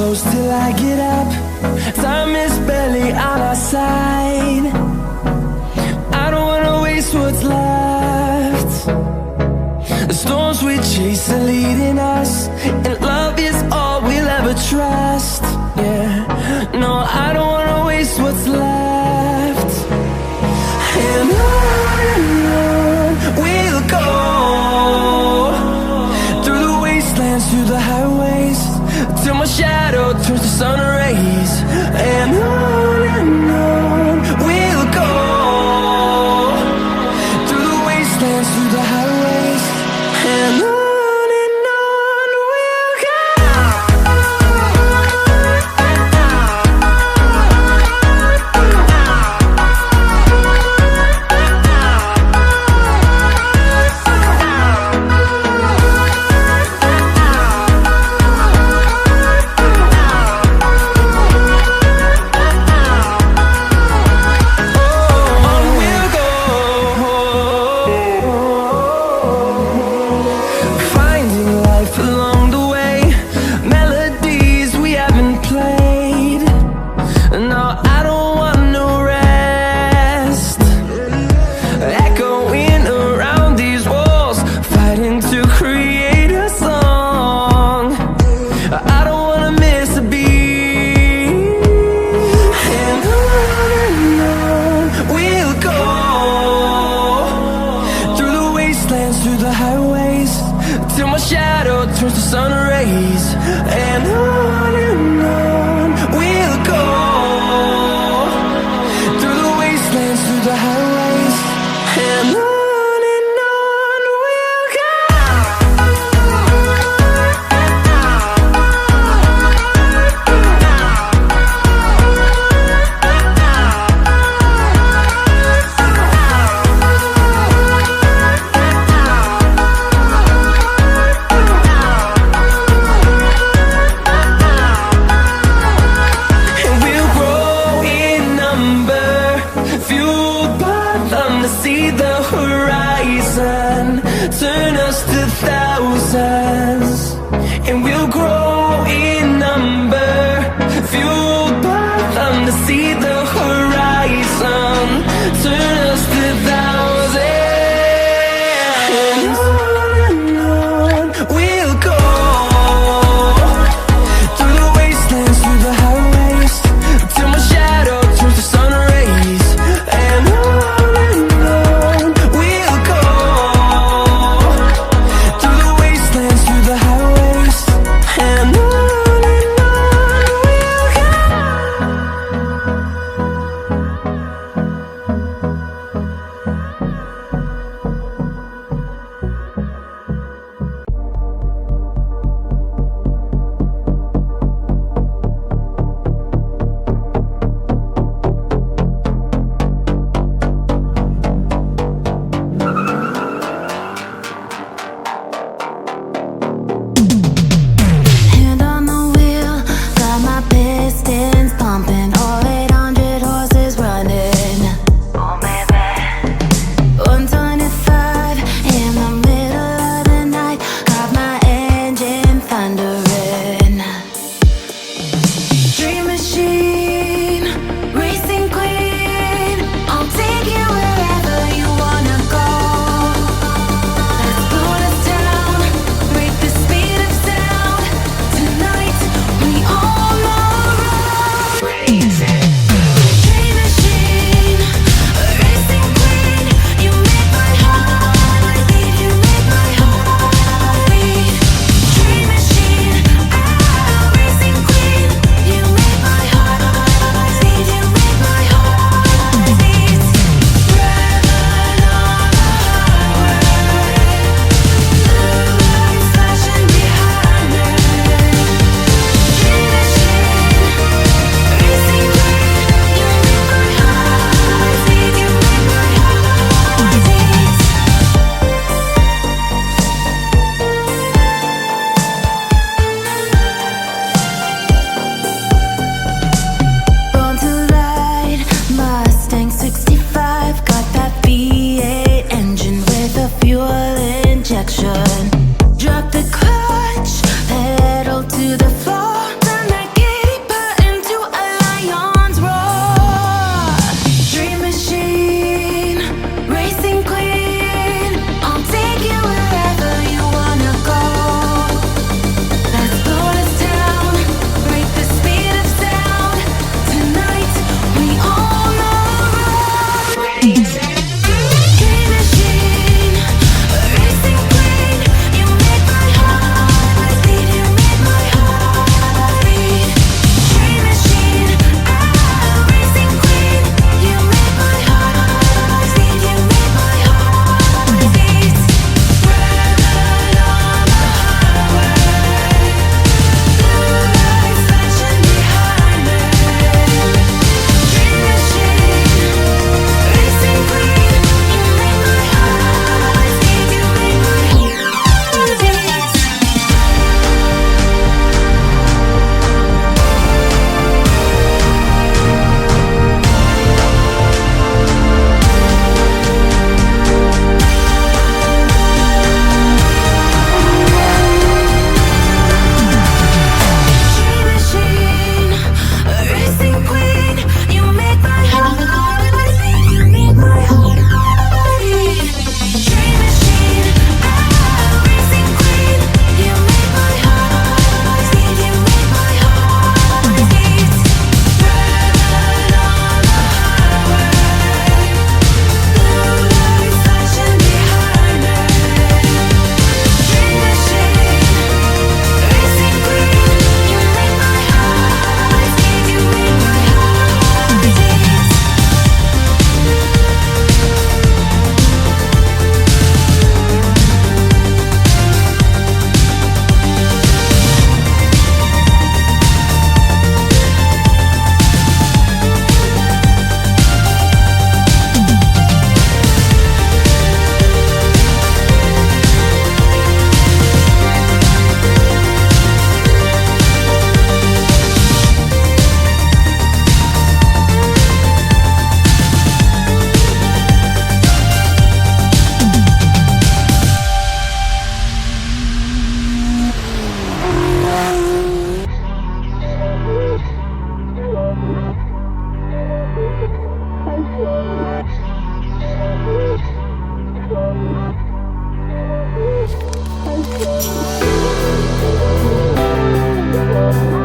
close till I get up. Time is barely on our side. I don't wanna waste what's left. The storms we chase are leading us, and love is all we'll ever trust. Yeah, no, I don't wanna waste what's left. And on we'll go, through the wastelands, through the highways, till my shadow turns to sun rays. And on we'll go, through the wastelands, through the highways, and on we'll go. Through the highways, till my shadow turns to sun rays. And on we'll go, through the wastelands, through the highways, and on we'll go. See the horizon turn us to thousands, and we'll grow in number, fueled by them to see the horizon turn us to thousands. And on we'll go, through the wastelands, through the highways, till my shadow turns to sun rays. And we'll go, through the wastelands, through the highways. Thank you.